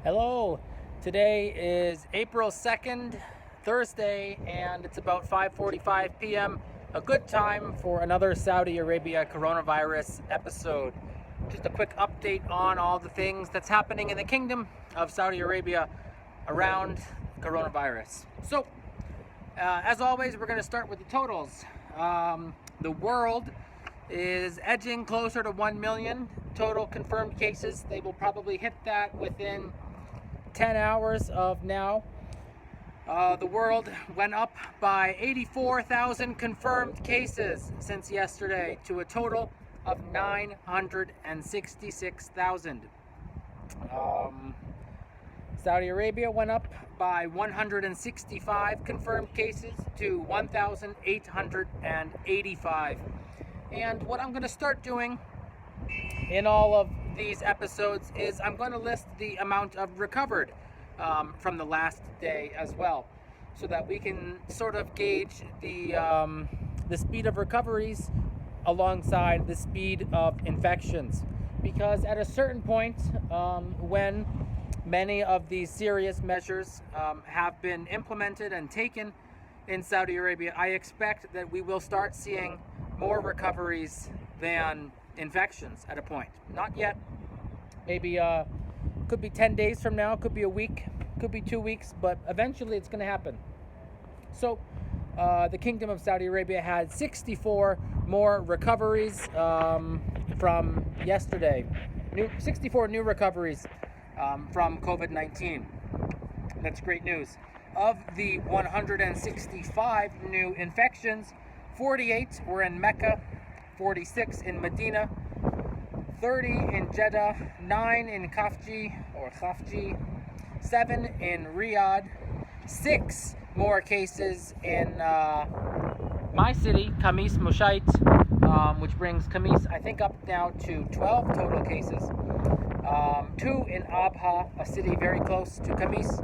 Hello, today is April 2nd, Thursday, and it's about 5:45 p.m. A good time for another Saudi Arabia coronavirus episode. Just a quick update on all the things that's happening in the Kingdom of Saudi Arabia around coronavirus. So, as always, we're going to start with the totals. The world is edging closer to 1 million total confirmed cases. They will probably hit that within 10 hours of now. The world went up by 84,000 confirmed cases since yesterday to a total of 966,000. Saudi Arabia went up by 165 confirmed cases to 1,885. And what I'm going to start doing in all of these episodes is I'm going to list the amount of recovered from the last day as well, so that we can sort of gauge the speed of recoveries alongside the speed of infections. Because at a certain point, when many of these serious measures have been implemented and taken in Saudi Arabia, I expect that we will start seeing more recoveries than infections at a point. Not yet. Maybe could be 10 days from now, could be a week, could be 2 weeks, but eventually it's going to happen. So the Kingdom of Saudi Arabia had 64 more recoveries from yesterday. 64 new recoveries from COVID-19. That's great news. Of the 165 new infections, 48 were in Mecca, 46 in Medina, 30 in Jeddah, 9 in Khafji, 7 in Riyadh, 6 more cases in my city, Khamis Mushait, which brings Khamis, I think, up now to 12 total cases, 2 in Abha, a city very close to Khamis,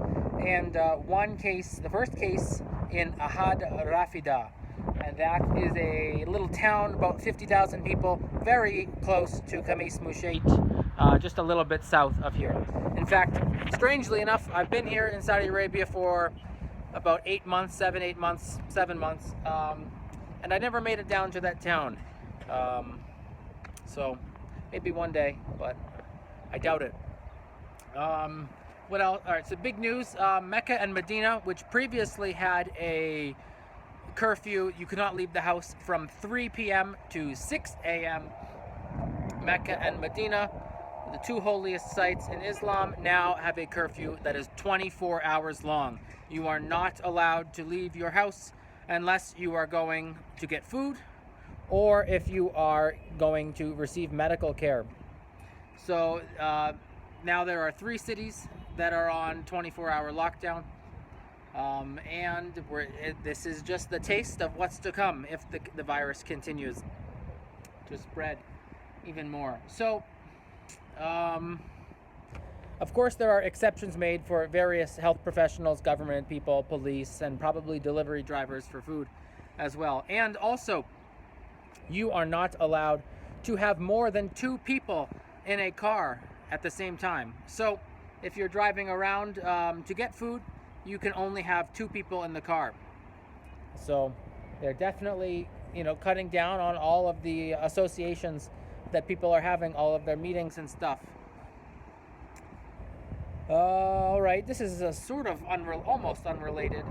and 1 case, the first case, in Ahad Rafida. And that is a little town, about 50,000 people, very close to Khamis Mushait, just a little bit south of here. In fact, strangely enough, I've been here in Saudi Arabia for about 8 months, 7 months, and I never made it down to that town. So maybe one day, but I doubt it. What else? All right, so big news, Mecca and Medina, which previously had a curfew, you could not leave the house from 3 p.m. to 6 a.m. Mecca and Medina, the two holiest sites in Islam, now have a curfew that is 24 hours long. You are not allowed to leave your house unless you are going to get food or if you are going to receive medical care. So now there are 3 cities that are on 24-hour lockdown. And this is just the taste of what's to come if the virus continues to spread even more. So, of course, there are exceptions made for various health professionals, government people, police, and probably delivery drivers for food as well. And also, you are not allowed to have more than 2 people in a car at the same time. So, if you're driving around to get food, you can only have 2 people in the car. So they're definitely, cutting down on all of the associations that people are having, all of their meetings and stuff. All right, this is a sort of almost unrelated.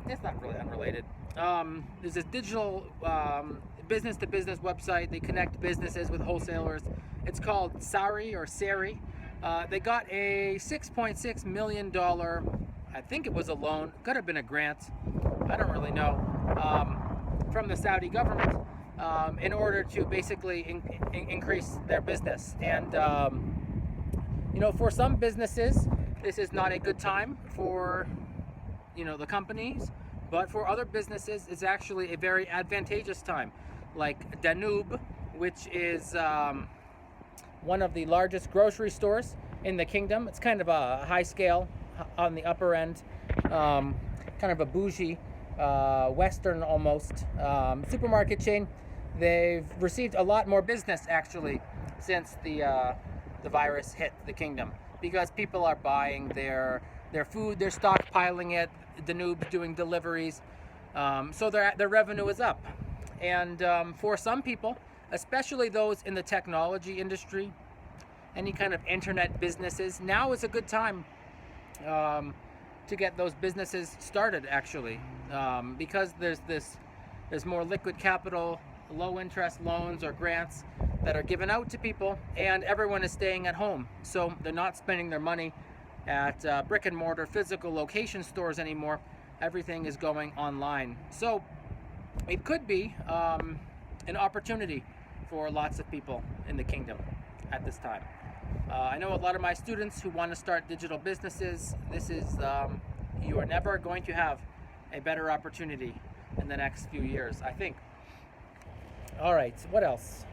It's not really unrelated. There's this digital business-to-business website. They connect businesses with wholesalers. It's called Sari. They got a $6.6 million, I think it was a loan, could have been a grant, I don't really know, from the Saudi government in order to basically increase their business. And, for some businesses, this is not a good time for, the companies, but for other businesses, it's actually a very advantageous time. Like Danube, which is one of the largest grocery stores in the kingdom. It's kind of a high scale, on the upper end, kind of a bougie, Western almost supermarket chain. They've received a lot more business actually since the virus hit the kingdom. because people are buying their food, they're stockpiling it, the noobs doing deliveries, so their revenue is up. And for some people, especially those in the technology industry, any kind of internet businesses, now is a good time to get those businesses started, actually, because there's more liquid capital, low interest loans or grants that are given out to people, and everyone is staying at home, so they're not spending their money at brick and mortar physical location stores anymore. Everything is going online, so it could be an opportunity for lots of people in the kingdom at this time. I know a lot of my students who want to start digital businesses. This is you are never going to have a better opportunity in the next few years, I think. All right, what else?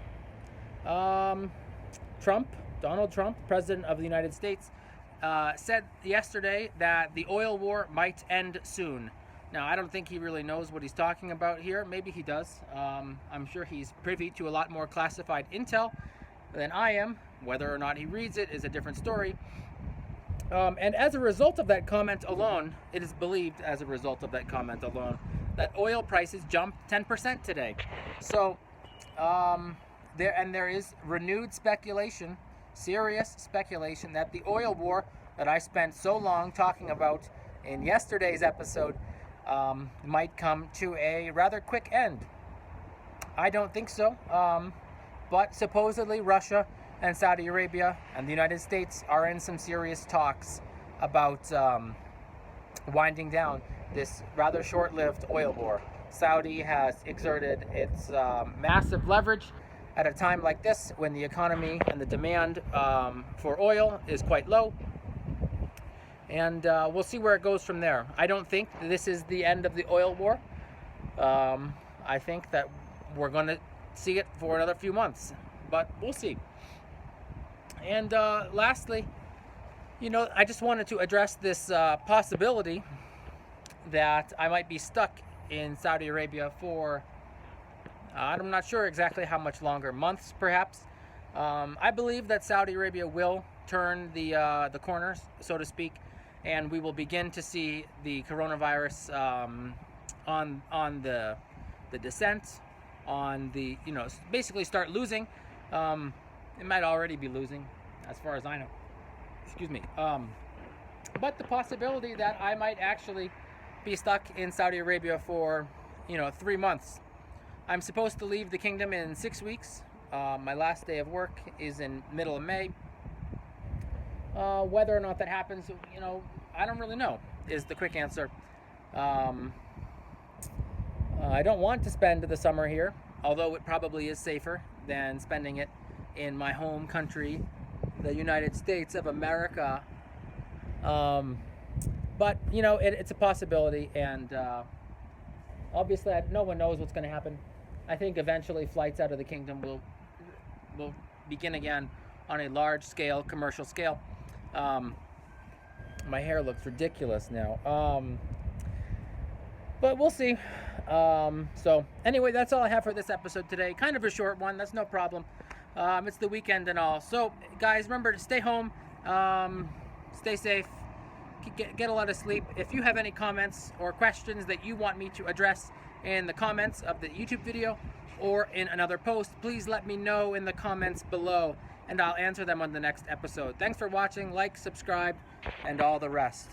Donald Trump, President of the United States, said yesterday that the oil war might end soon. Now, I don't think he really knows what he's talking about here. Maybe he does. I'm sure he's privy to a lot more classified intel than I am. Whether or not he reads it is a different story. And as a result of that comment alone, it is believed as a result of that comment alone, that oil prices jumped 10% today. So there is renewed speculation, serious speculation, that the oil war that I spent so long talking about in yesterday's episode might come to a rather quick end. I don't think so, but supposedly Russia and Saudi Arabia and the United States are in some serious talks about winding down this rather short-lived oil war. Saudi has exerted its massive leverage at a time like this, when the economy and the demand for oil is quite low. And we'll see where it goes from there. I don't think this is the end of the oil war. I think that we're going to see it for another few months, but we'll see. And lastly, I just wanted to address this possibility that I might be stuck in Saudi Arabia for, I'm not sure exactly how much longer, months perhaps. I believe that Saudi Arabia will turn the corners, so to speak, and we will begin to see the coronavirus on the descent, on the, basically start losing. It might already be losing, as far as I know. Excuse me. But the possibility that I might actually be stuck in Saudi Arabia for, 3 months. I'm supposed to leave the kingdom in 6 weeks. My last day of work is in middle of May. Whether or not that happens, I don't really know, is the quick answer. I don't want to spend the summer here, although it probably is safer than spending it in my home country, the United States of America. But it's a possibility, and obviously no one knows what's going to happen. I think eventually flights out of the kingdom will begin again on a large scale, commercial scale. My hair looks ridiculous now, but we'll see. So anyway, that's all I have for this episode today. Kind of a short one, that's no problem. It's the weekend and all. So guys, remember to stay home, stay safe, get a lot of sleep. If you have any comments or questions that you want me to address in the comments of the YouTube video or in another post, please let me know in the comments below, and I'll answer them on the next episode. Thanks for watching. Like, subscribe, and all the rest.